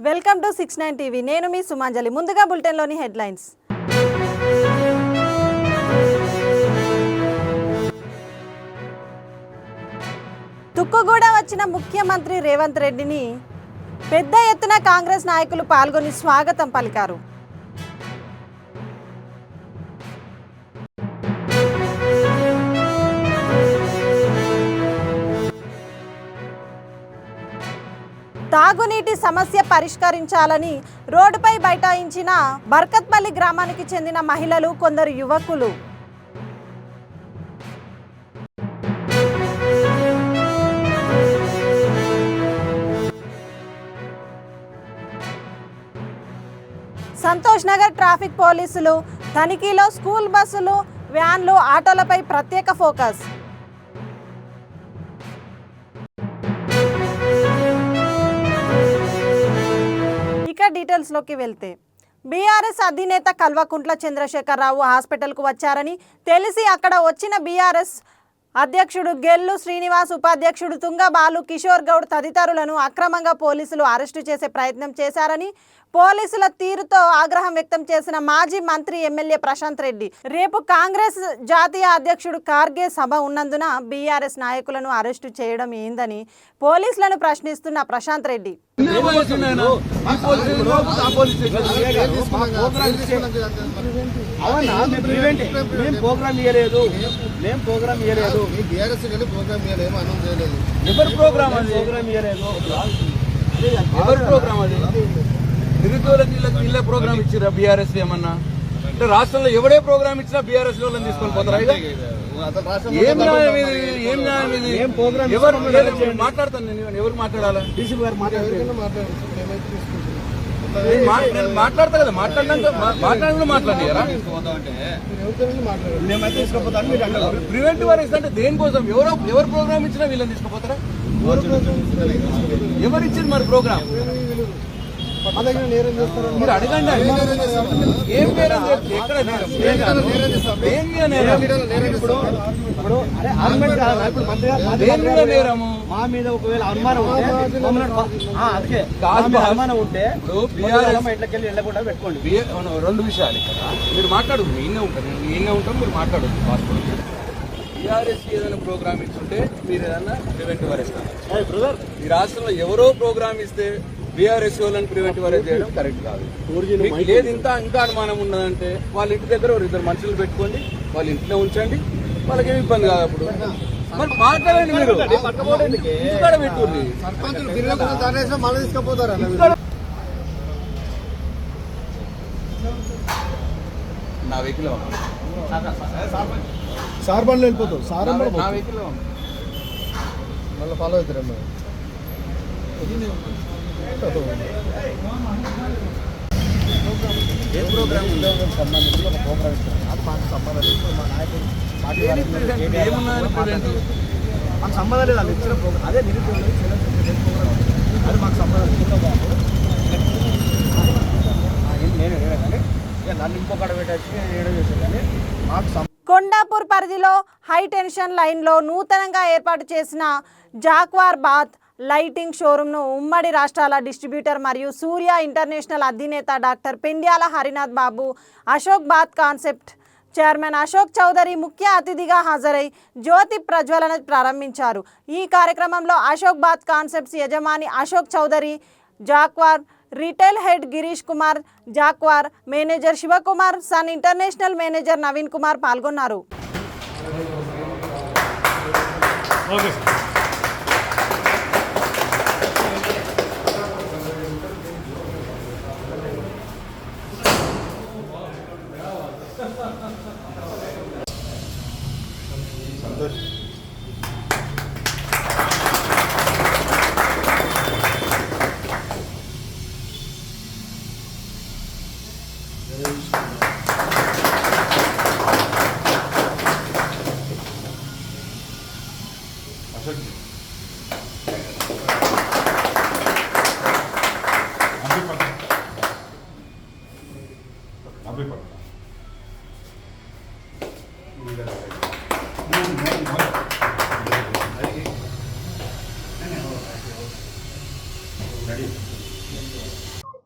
Welcome to 69 TV. నేను మీ సుమాంజలి. ముందుగా బులెటిన్లోని headlines. Tukkuguda వచ్చిన ముఖ్యమంత్రి రేవంత్ రెడ్డిని పెద్ద ఎత్తున కాంగ్రెస్ నాయకులు పాల్గొని స్వాగతం పలికారు. తాగునీటి సమస్య పరిష్కరించాలని రోడ్డుపై బైఠాయించిన బర్కత్పల్లి గ్రామానికి చెందిన మహిళలు, కొందరు యువకులు. సంతోష్ నగర్ ట్రాఫిక్ పోలీసులు తనిఖీలో స్కూల్ బస్సులు, వ్యాన్లు, ఆటోలపై ప్రత్యేక ఫోకస్. డీటెయిల్స్లోకి వెళ్తే బీఆర్ఎస్ అధినేత కల్వకుంట్ల చంద్రశేఖరరావు హాస్పిటల్కు వచ్చారని తెలిసి అక్కడ వచ్చిన బీఆర్ఎస్ అధ్యక్షుడు గెల్లు శ్రీనివాస్, ఉపాధ్యక్షుడు తుంగ బాలు, కిషోర్ గౌడ్ తదితరులను అక్రమంగా పోలీసులు అరెస్టు చేసే ప్రయత్నం చేశారని పోలీసుల తీరుతో ఆగ్రహం వ్యక్తం చేసిన మాజీ మంత్రి ఎమ్మెల్యే ప్రశాంత్ రెడ్డి రేపు కాంగ్రెస్ జాతీయ అధ్యక్షుడు ఖార్గే సభ ఉన్నందున బీఆర్ఎస్ నాయకులను అరెస్టు చేయడం ఏందని పోలీసులను ప్రశ్నిస్తున్న ప్రశాంత్ రెడ్డి నిరుద్యోగులకు ఇళ్ళ ప్రోగ్రామ్ ఇచ్చిరా బీఆర్ఎస్ ఏమన్నా అంటే రాష్ట్రంలో ఎవడే ప్రోగ్రామ్ ఇచ్చినా బీఆర్ఎస్ వాళ్ళని తీసుకొని పోతారా? ఏం న్యాయం ఇది? ఏం న్యాయం ఇది? ఎవరు మాట్లాడతాను నేను, ఎవరు మాట్లాడాలా? మాట్లాడతా కదా, మాట్లాడినా మాట్లాడారా? ప్రివెంటివ్ అరెస్ట్ అంటే దేనికోసం? ఎవరు ప్రోగ్రామ్ ఇచ్చినా వీళ్ళని తీసుకుపోతారా? ఎవరు ఇచ్చింది మరి ప్రోగ్రామ్? మీరు అడగండి. ఏం నేరం? ఎక్కడ నేరము? మా మీద ఒకవేళ అనుమానం ఉంటే ఇట్లకెళ్ళి వెళ్ళకుండా పెట్టుకోండి. రెండు విషయాలు ఇక్కడ మీరు మాట్లాడు. నేనే ఉంటాం మీరు మాట్లాడు. టీఆర్ఎస్ ఏదైనా ప్రోగ్రామ్ ఇచ్చుంటే మీరు ఏదన్నా ప్రివెంటివ్ అరెస్ట్. ఈ రాష్ట్రంలో ఎవరో ప్రోగ్రామ్ ఇస్తే బీఆర్ఎస్ వాళ్ళని ప్రివెంటివ్ అరెస్ట్ చేయడం కరెక్ట్ కాదు. లేదు ఇంకా అనుమానం ఉన్నదంటే వాళ్ళ ఇంటి దగ్గర ఇద్దరు మనుషులు పెట్టుకోండి, వాళ్ళ ఇంట్లో ఉంచండి, వాళ్ళకి ఏమి ఇబ్బంది కాదు. అప్పుడు మరి మాట్లాడండి. మీరు ఇక్కడ పెట్టుకోండి. నా వెహికల్ సార్ బండ్లు వెళ్ళిపోతావు. సార్ నా వెహికల్ మళ్ళీ ఫాలో అవుతారమ్మా. ఏ ప్రోగ్రామ్ సంబంధించి ఒక ప్రోగ్రామ్ ఇస్తారు. అది మాకు సంబంధం లేదు. మా నాయకుడు మాకు సంబంధం లేదు. అది ఇచ్చిన ప్రోగ్రామ్ అదే నిరుద్యోగులు అది మాకు సంబంధం లేదు. నేను నన్ను ఇంకొకడ పెట్టేసి ఏడో చేశాను కానీ మాకు కొండాపూర్ పరిధిలో హై టెన్షన్ లైన్లో నూతనంగా ఏర్పాటు చేసిన జాక్వార్ బాత్ లైటింగ్ షోరూమ్ను ఉమ్మడి రాష్ట్రాల డిస్ట్రిబ్యూటర్ మరియు సూర్య ఇంటర్నేషనల్ అధినేత doctor Pendyala Harinath Babu, Ashok bath concept chairman Ashok Chowdary ముఖ్య అతిథిగా హాజరై జ్యోతి ప్రజ్వలన ప్రారంభించారు. ఈ కార్యక్రమంలో అశోక్ బాత్ కాన్సెప్ట్స్ యజమాని Ashok Chaudhary, Jaquar retail head Girish Kumar, Jaquar manager Shivakumar, Sun International manager Naveen Kumar పాల్గొన్నారు.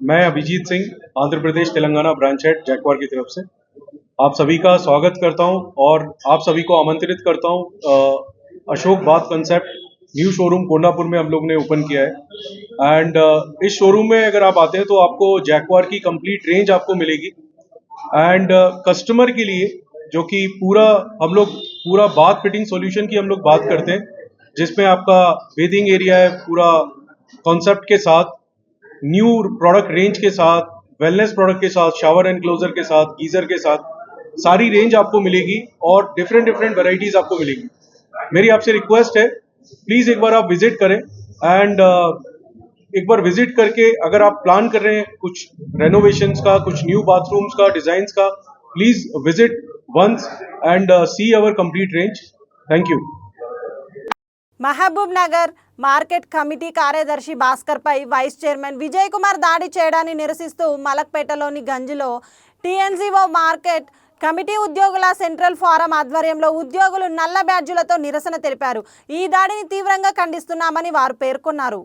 मैं अभिजीत सिंह आंध्र प्रदेश तेलंगाना ब्रांच हेड जैक्वार की तरफ से आप सभी का स्वागत करता हूं और आप सभी को आमंत्रित करता हूं Ashok bath concept new showroom Kondapur में हम लोग ने ओपन किया है। एंड इस शोरूम में अगर आप आते हैं तो आपको जैक्वार की कंप्लीट रेंज आपको मिलेगी। एंड कस्टमर के लिए जो कि हम लोग पूरा बाथ फिटिंग सॉल्यूशन की हम लोग बात करते हैं, जिसमें आपका बेथिंग एरिया है पूरा कॉन्सेप्ट के साथ, न्यू प्रोडक्ट रेंज के साथ, वेलनेस प्रोडक्ट के साथ, शावर एनक्लोजर के साथ, गीजर के साथ सारी रेंज आपको मिलेगी और डिफरेंट वैरायटीज आपको मिलेगी। मेरी आपसे रिक्वेस्ट है, प्लीज एक बार आप विजिट करें एंड एक बार विजिट करके अगर आप प्लान कर रहे हैं कुछ रेनोवेशंस का, कुछ न्यू बाथरूम्स का, डिजाइन्स का, please visit once and see our complete range. Thank you. Mahabubnagar market committee కార్యదర్శి భాస్కర్పై వైస్ చైర్మన్ విజయ్ కుమార్ దాడి చేయడాన్ని నిరసిస్తూ మలక్పేటలోని గంజిలో టీఎన్జీఓ మార్కెట్ కమిటీ ఉద్యోగుల సెంట్రల్ ఫోరం ఆధ్వర్యంలో ఉద్యోగులు నల్ల బ్యాడ్జీలతో నిరసన తెలిపారు. ఈ దాడిని తీవ్రంగా ఖండిస్తున్నామని వారు పేర్కొన్నారు.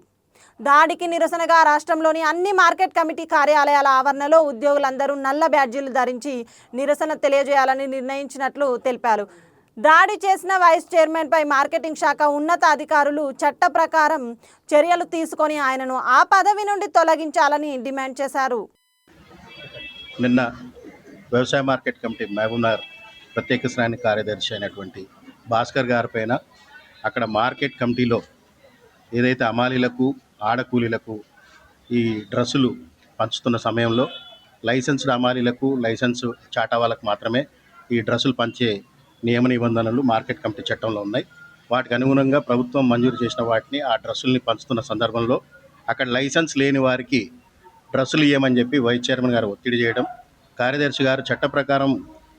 దాడికి నిరసనగా రాష్ట్రంలోని అన్ని మార్కెట్ కమిటీ కార్యాలయాల ఆవరణలో ఉద్యోగులందరూ నల్ల బ్యాడ్జీలు ధరించి నిరసన తెలియజేయాలని నిర్ణయించినట్లు తెలిపారు. దాడి చేసిన వైస్ చైర్మన్పై మార్కెటింగ్ శాఖ ఉన్నతాధికారులు చట్ట ప్రకారం చర్యలు తీసుకొని ఆయనను ఆ పదవి నుండి తొలగించాలని డిమాండ్ చేశారు. నిన్న వ్యవసాయ మార్కెట్ కమిటీ మహబూబ్నగర్ ప్రత్యేక శ్రేణి కార్యదర్శి అయినటువంటి భాస్కర్ గారి పైన అక్కడ మార్కెట్ కమిటీలో ఏదైతే అమాలీలకు, ఆడకూలీలకు ఈ డ్రెస్సులు పంచుతున్న సమయంలో లైసెన్స్డ్ అమాలీలకు, లైసెన్స్ చాటా వాళ్ళకు మాత్రమే ఈ డ్రెస్సులు పంచే నియమ నిబంధనలు మార్కెట్ కమిటీ చట్టంలో ఉన్నాయి. వాటికి అనుగుణంగా ప్రభుత్వం మంజూరు చేసిన వాటిని ఆ డ్రెస్సుల్ని పంచుతున్న సందర్భంలో అక్కడ లైసెన్స్ లేని వారికి డ్రెస్సులు ఇవ్వమని చెప్పి వైస్ చైర్మన్ గారు ఒత్తిడి చేయడం, కార్యదర్శి గారు చట్ట ప్రకారం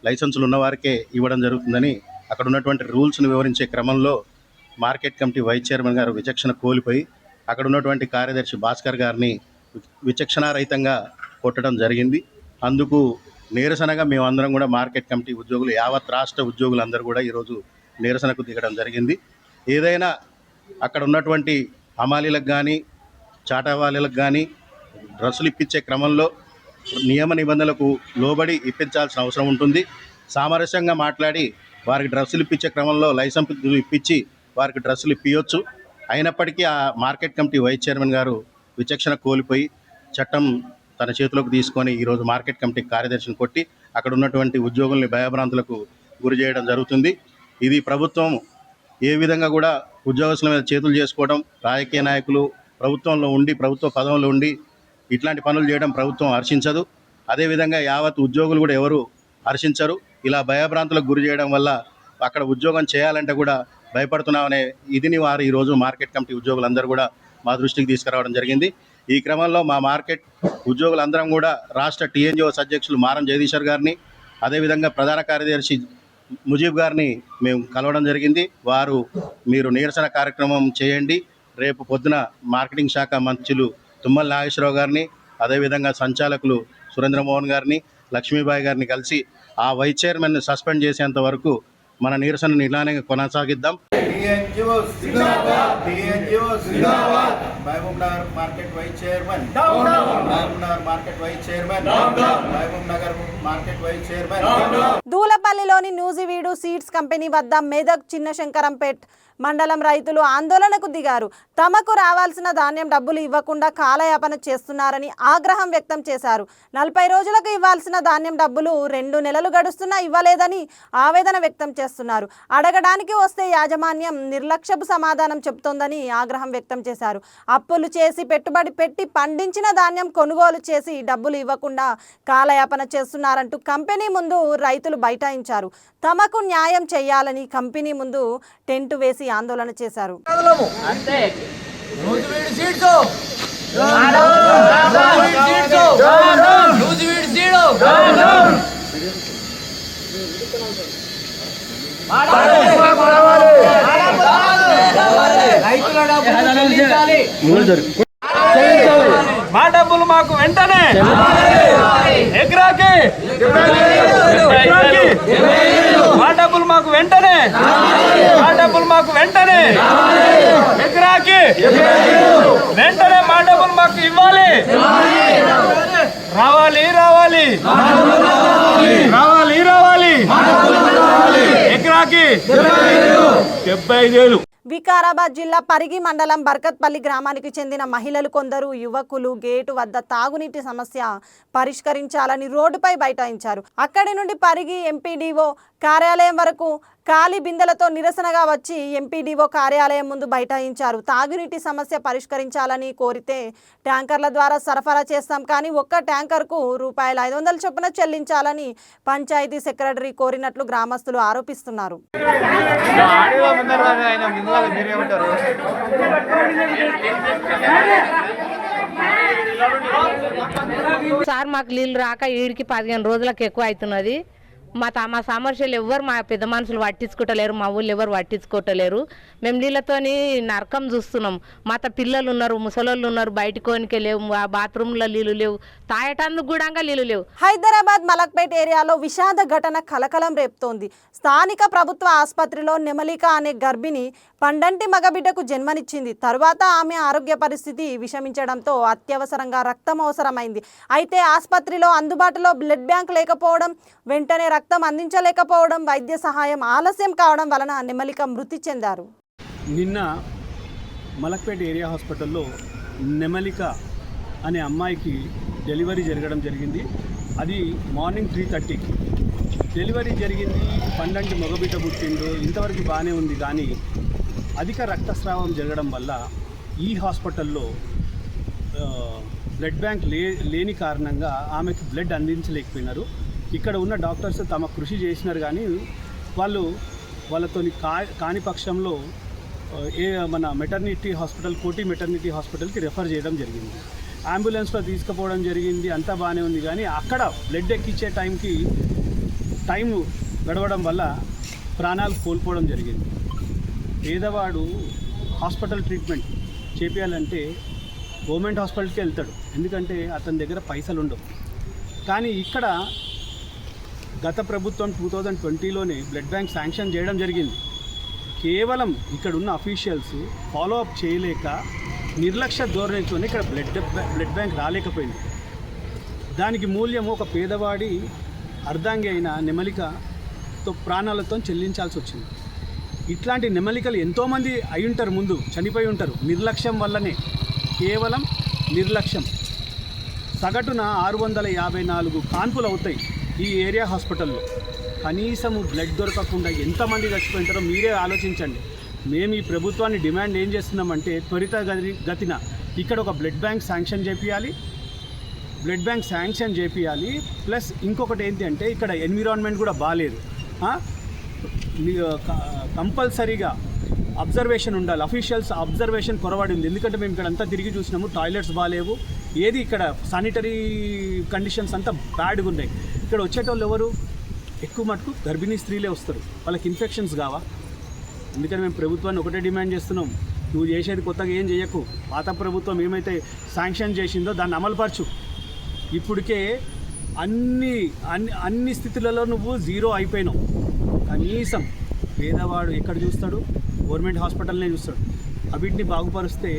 లైసెన్సులు ఉన్న వారికే ఇవ్వడం జరుగుతుందని అక్కడ ఉన్నటువంటి రూల్స్ను వివరించే క్రమంలో మార్కెట్ కమిటీ వైస్ చైర్మన్ గారు విచక్షణ కోల్పోయి అక్కడ ఉన్నటువంటి కార్యదర్శి భాస్కర్ గారిని విచక్షణారహితంగా కొట్టడం జరిగింది. అందుకు నిరసనగా మేమందరం కూడా మార్కెట్ కమిటీ ఉద్యోగులు, యావత్ రాష్ట్ర ఉద్యోగులందరూ కూడా ఈరోజు నిరసనకు దిగడం జరిగింది. ఏదైనా అక్కడ ఉన్నటువంటి హమాలీలకు కానీ, చాటావాలీలకు కానీ డ్రెస్సులు ఇప్పించే క్రమంలో నియమ నిబంధనలకు లోబడి ఇప్పించాల్సిన అవసరం ఉంటుంది. సామరస్యంగా మాట్లాడి వారికి డ్రెస్సులు ఇప్పించే క్రమంలో లైసెన్స్ ఇప్పించి వారికి డ్రెస్సులు ఇప్పించవచ్చు. అయినప్పటికీ ఆ మార్కెట్ కమిటీ వైస్ చైర్మన్ గారు విచక్షణ కోల్పోయి చట్టం తన చేతిలోకి తీసుకొని ఈరోజు మార్కెట్ కమిటీ కార్యదర్శిని కొట్టి అక్కడ ఉన్నటువంటి ఉద్యోగుల్ని భయభ్రాంతులకు గురి చేయడం జరుగుతుంది. ఇది ప్రభుత్వం ఏ విధంగా కూడా ఉద్యోగస్తుల మీద చేతులు చేసుకోవడం, రాజకీయ నాయకులు ప్రభుత్వంలో ఉండి, ప్రభుత్వ పదవుల్లో ఉండి ఇట్లాంటి పనులు చేయడం ప్రభుత్వం హర్షించదు. అదేవిధంగా యావత్ ఉద్యోగులు కూడా ఎవరు హర్షించరు. ఇలా భయభ్రాంతులకు గురి చేయడం వల్ల అక్కడ ఉద్యోగం చేయాలంటే కూడా భయపడుతున్నామనే ఇదిని వారు ఈరోజు మార్కెట్ కమిటీ ఉద్యోగులందరూ కూడా మా దృష్టికి తీసుకురావడం జరిగింది. ఈ క్రమంలో మా మార్కెట్ ఉద్యోగులందరం కూడా రాష్ట్ర టీఎన్జీఓస్ అధ్యక్షులు మారం జగదీశ్వర్ గారిని, అదేవిధంగా ప్రధాన కార్యదర్శి ముజీబ్ గారిని మేము కలవడం జరిగింది. వారు మీరు నిరసన కార్యక్రమం చేయండి, రేపు పొద్దున మార్కెటింగ్ శాఖ మంత్రులు తుమ్మల నాగేశ్వరరావు గారిని, అదేవిధంగా సంచాలకులు సురేంద్రమోహన్ గారిని, లక్ష్మీబాయి గారిని కలిసి ఆ వైస్ చైర్మన్ సస్పెండ్ చేసేంత వరకు మన నిరసనను ఇలానే కొనసాగిద్దాం. Mahabubnagar market vice chairman, Mahabubnagar market vice chairman, Mahabubnagar market vice chairman. దూలపల్లిలోని నూజివీడు సీడ్స్ కంపెనీ వద్ద మెదక్ చిన్నశంకరంపేట్ మండలం రైతులు ఆందోళనకు దిగారు. తమకు రావాల్సిన ధాన్యం డబ్బులు ఇవ్వకుండా కాలయాపన చేస్తున్నారని ఆగ్రహం వ్యక్తం చేశారు. 40 రోజులకు ఇవ్వాల్సిన ధాన్యం డబ్బులు 2 నెలలు గడుస్తున్నా ఇవ్వలేదని ఆవేదన వ్యక్తం చేస్తున్నారు. అడగడానికి వస్తే యాజమాన్యం నిర్లక్ష్యపు సమాధానం చెబుతోందని ఆగ్రహం వ్యక్తం చేశారు. అప్పులు చేసి పెట్టుబడి పెట్టి పండించిన ధాన్యం కొనుగోలు చేసి డబ్బులు ఇవ్వకుండా కాలయాపన చేస్తున్నారంటూ కంపెనీ ముందు రైతులు బైఠాయించారు. తమకు న్యాయం చేయాలని కంపెనీ ముందు టెంటు వేసి ఆందోళన చేశారు. మా డబ్బులు మాకు వెంటనే ఎకరాకి మా డబ్బులు మాకు వెంటనే మా డబ్బులు మాకు వెంటనే ఎకరాకి వెంటనే మా డబ్బులు మాకు ఇవ్వాలి. రావాలి రావాలి రావాలి రావాలి ఎకరాకి 75,000. వికారాబాద్ జిల్లా పరిగి మండలం బర్కత్పల్లి గ్రామానికి చెందిన మహిళలు కొందరు యువకులు గేటు వద్ద తాగునీటి సమస్య పరిష్కరించాలని రోడ్డుపై బైఠాయించారు. అక్కడి నుండి పరిగి ఎంపీడీఓ కార్యాలయం వరకు ఖాళీ బిందెలతో నిరసనగా వచ్చి ఎంపీడీఓ కార్యాలయం ముందు బైఠాయించారు. తాగునీటి సమస్య పరిష్కరించాలని కోరితే ట్యాంకర్ల ద్వారా సరఫరా చేస్తాం, కానీ ఒక్క ట్యాంకర్కు ₹500 చొప్పున చెల్లించాలని పంచాయతీ సెక్రటరీ కోరినట్లు గ్రామస్తులు ఆరోపిస్తున్నారు. సార్ మాకు నీళ్ళు రాక ఈడికి 15 రోజులకు ఎక్కువ అవుతున్నది. మా సమస్యలు ఎవ్వరు మా పెద్ద మనుషులు పట్టించుకోవటలేరు, మా ఊళ్ళు ఎవరు పట్టించుకోవటలేరు. మేము నీళ్ళతోని నరకం చూస్తున్నాం. మా పిల్లలు ఉన్నారు, ముసలోళ్ళు ఉన్నారు, బయటకోనికే లేవు, బాత్రూంలో నీళ్ళు లేవు, తాగటానికి కూడా నీళ్ళు లేవు. హైదరాబాద్ మలక్పేట్ ఏరియాలో విషాద ఘటన కలకలం రేపుతోంది. స్థానిక ప్రభుత్వ ఆసుపత్రిలో నెమలిక అనే గర్భిణి పండంటి మగబిడ్డకు జన్మనిచ్చింది. తరువాత ఆమె ఆరోగ్య పరిస్థితి విషమించడంతో అత్యవసరంగా రక్తం అవసరమైంది. అయితే ఆసుపత్రిలో అందుబాటులో బ్లడ్ బ్యాంక్ లేకపోవడం, వెంటనే రక్తం అందించలేకపోవడం, వైద్య సహాయం ఆలస్యం కావడం వలన నెమలిక మృతి చెందారు. నిన్న మలక్పేట ఏరియా హాస్పిటల్లో నెమలిక అనే అమ్మాయికి డెలివరీ జరగడం జరిగింది. అది మార్నింగ్ 3:30కి డెలివరీ జరిగింది. పండంటి మగబిడ్డ పుట్టిండు, ఇంతవరకు బాగానే ఉంది. కానీ అధిక రక్తస్రావం జరగడం వల్ల ఈ హాస్పిటల్లో బ్లడ్ బ్యాంక్ లేని కారణంగా ఆమెకు బ్లడ్ అందించలేకపోయినారు. ఇక్కడ ఉన్న డాక్టర్స్ తమ కృషి చేసినారు, కానీ వాళ్ళతో కాని పక్షంలో మన మెటర్నిటీ హాస్పిటల్, కోటి మెటర్నిటీ హాస్పిటల్కి రెఫర్ చేయడం జరిగింది. అంబులెన్స్లో తీసుకుపోవడం జరిగింది, అంతా బాగానే ఉంది. కానీ అక్కడ బ్లడ్ ఎక్కించే టైం గడవడం వల్ల ప్రాణాలు కోల్పోవడం జరిగింది. పేదవాడు హాస్పిటల్ ట్రీట్మెంట్ చేపించాలంటే గవర్నమెంట్ హాస్పిటల్కి వెళ్తాడు, ఎందుకంటే అతని దగ్గర పైసలు ఉండవు. కానీ ఇక్కడ గత ప్రభుత్వం 2020లోనే బ్లడ్ బ్యాంక్ శాంక్షన్ చేయడం జరిగింది. కేవలం ఇక్కడ ఉన్న అఫీషియల్స్ ఫాలోఅప్ చేయలేక నిర్లక్ష్య ధోరణితోనే ఇక్కడ బ్లడ్ బ్యాంక్ రాలేకపోయింది. దానికి మూల్యం ఒక పేదవాడి అర్ధాంగి అయిన నెమలికతో ప్రాణాలతో చెల్లించాల్సి వచ్చింది. ఇట్లాంటి నెమలికలు ఎంతోమంది అయి ఉంటారు, ముందు చనిపోయి ఉంటారు. నిర్లక్ష్యం వల్లనే, కేవలం నిర్లక్ష్యం. సగటున 654 కాన్పులు అవుతాయి ఈ ఏరియా హాస్పిటల్లో. కనీసము బ్లడ్ దొరకకుండా ఎంతమంది చచ్చిపోయింటారో మీరే ఆలోచించండి. మేము ఈ ప్రభుత్వాన్ని డిమాండ్ ఏం చేస్తున్నామంటే త్వరితగతిన ఇక్కడ ఒక బ్లడ్ బ్యాంక్ శాంక్షన్ చేపియాలి. ప్లస్ ఇంకొకటి ఏంటి అంటే ఇక్కడ ఎన్విరాన్మెంట్ కూడా బాగాలేదు. కంపల్సరీగా అబ్జర్వేషన్ ఉండాలి. అఫీషియల్స్ అబ్జర్వేషన్ కొరవాడి ఉంది. ఎందుకంటే మేము ఇక్కడ అంతా తిరిగి చూసినాము, టాయిలెట్స్ బాగాలేవు, ఏది ఇక్కడ శానిటరీ కండిషన్స్ అంతా బ్యాడ్గా ఉన్నాయి. ఇక్కడ వచ్చేటోళ్ళు ఎవరు? ఎక్కువ మటుకు గర్భిణీ స్త్రీలే వస్తారు. వాళ్ళకి ఇన్ఫెక్షన్స్ కావా? అందుకని మేము ప్రభుత్వాన్ని ఒకటే డిమాండ్ చేస్తున్నాం, నువ్వు చేసేది కొత్తగా ఏం చేయకు. పాత ప్రభుత్వం ఏమైతే శాంక్షన్ చేసిందో దాన్ని అమలుపరచు. ఇప్పటికే అన్ని స్థితులలో నువ్వు జీరో అయిపోయినావు. కనీసం పేదవాడు ఎక్కడ చూస్తాడు? గవర్నమెంట్ హాస్పిటల్నే చూస్తాడు. అవిటిని బాగుపరిస్తే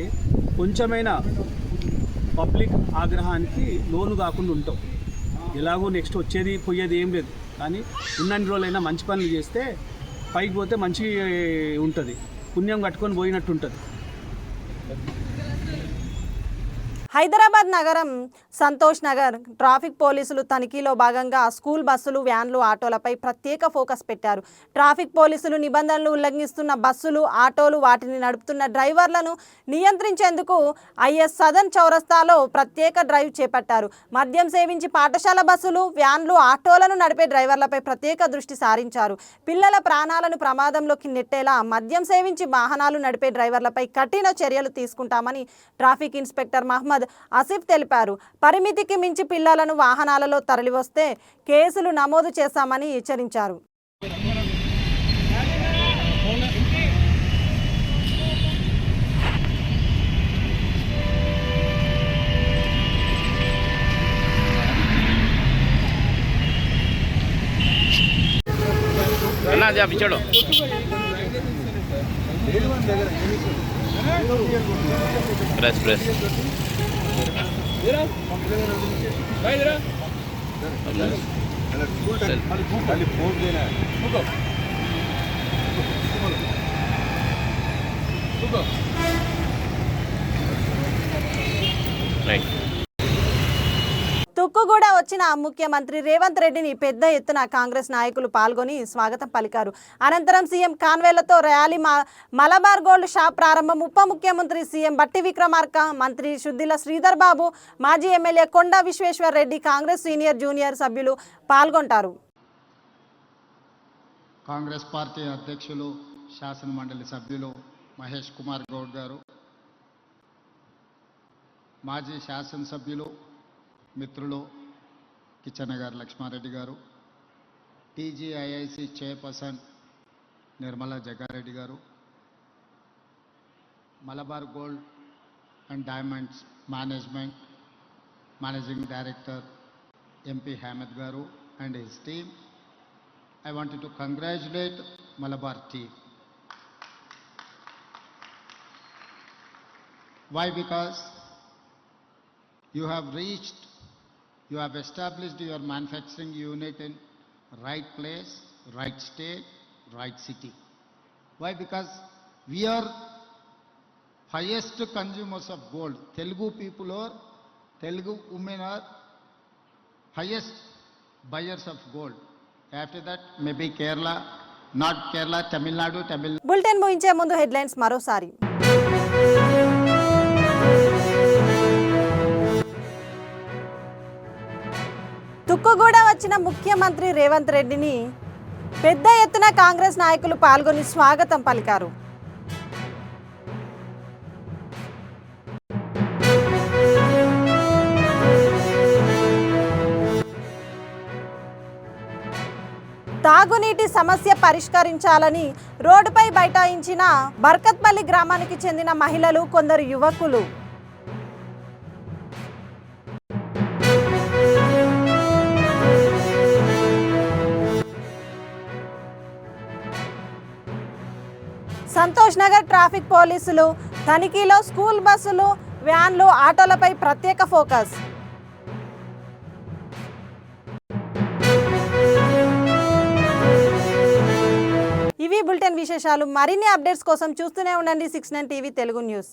కొంచెమైనా పబ్లిక్ ఆగ్రహానికి లోను కాకుండా ఉంటావు. ఎలాగో నెక్స్ట్ వచ్చేది పోయేది ఏం లేదు. కానీ ఉన్నన్ని రోజులైనా మంచి పనులు చేస్తే పైకి పోతే మంచి ఉంటుంది, పుణ్యం కట్టుకొని పోయినట్టు ఉంటుంది. హైదరాబాద్ నగరం సంతోష్ నగర్ ట్రాఫిక్ పోలీసులు తనిఖీలో భాగంగా స్కూల్ బస్సులు, వ్యాన్లు, ఆటోలపై ప్రత్యేక ఫోకస్ పెట్టారు. ట్రాఫిక్ పోలీసులు నిబంధనలు ఉల్లంఘిస్తున్న బస్సులు, ఆటోలు, వాటిని నడుపుతున్న డ్రైవర్లను నియంత్రించేందుకు ఐఎస్ సదన్ చౌరస్తాలో ప్రత్యేక డ్రైవ్ చేపట్టారు. మద్యం సేవించి పాఠశాల బస్సులు, వ్యాన్లు, ఆటోలను నడిపే డ్రైవర్లపై ప్రత్యేక దృష్టి సారించారు. పిల్లల ప్రాణాలను ప్రమాదంలోకి నెట్టేలా మద్యం సేవించి వాహనాలు నడిపే డ్రైవర్లపై కఠిన చర్యలు తీసుకుంటామని ట్రాఫిక్ ఇన్స్పెక్టర్ మహమ్మద్ ఆసిఫ్ తెలిపారు. పరిమితికి మించి పిల్లలను వాహనాలలో తరలివస్తే కేసులు నమోదు చేశామని హెచ్చరించారు. ప్రెస్ తుక్కుగూడ వచ్చిన ముఖ్యమంత్రి రేవంత్ రెడ్డిని పెద్ద ఎత్తున కాంగ్రెస్ నాయకులు పాల్గొని స్వాగతం పలికారు. అనంతరం సీఎం కాన్వేలతో ర్యాలీ, మలబార్ గోల్డ్ షాప్ ప్రారంభం. ఉప ముఖ్యమంత్రి సీఎం బట్టి విక్రమార్క, మంత్రి శుద్దిల శ్రీధర్ బాబు, మాజీ ఎమ్మెల్యే కొండా విశ్వేశ్వర్ రెడ్డి, కాంగ్రెస్ సీనియర్ జూనియర్ సభ్యులు పాల్గొంటారు. కాంగ్రెస్ పార్టీ అధ్యక్షులు శాసన మండలి సభ్యులు మహేష్ కుమార్ గౌడ్ గారు, మాజీ శాసనసభ్యులు మిత్రులు కిచ్చన్న గారు లక్ష్మారెడ్డి గారు, టీజీఐఐసి చైర్పర్సన్ నిర్మలా జగ్గారెడ్డి గారు, Malabar gold and diamonds managing director MP Hamad గారు and his team. I wanted to congratulate Malabar team. Why? Because you have established your manufacturing unit in right place, right state, right city. Why? Because we are highest consumers of gold. Telugu people or Telugu women are highest buyers of gold. After that, maybe Kerala, not Kerala, Tamil Nadu. Bulletin ముగించే ముందు headlines మరోసారి. తుక్కుగూడ వచ్చిన ముఖ్యమంత్రి రేవంత్ రెడ్డిని పెద్ద ఎత్తున కాంగ్రెస్ నాయకులు పాల్గొని స్వాగతం పలికారు. తాగునీటి సమస్య పరిష్కరించాలని రోడ్డుపై బైఠాయించిన బర్కత్పల్లి గ్రామానికి చెందిన మహిళలు, కొందరు యువకులు. సంతోష్ నగర్ ట్రాఫిక్ పోలీసులు తనిఖీలో స్కూల్ బస్సులు, వ్యాన్లు, ఆటోలపై ప్రత్యేక ఫోకస్. ఇవి బులెటిన్ విశేషాలు. మరిన్ని అప్డేట్స్ కోసం చూస్తూనే ఉండండి 69 టీవీ తెలుగు న్యూస్.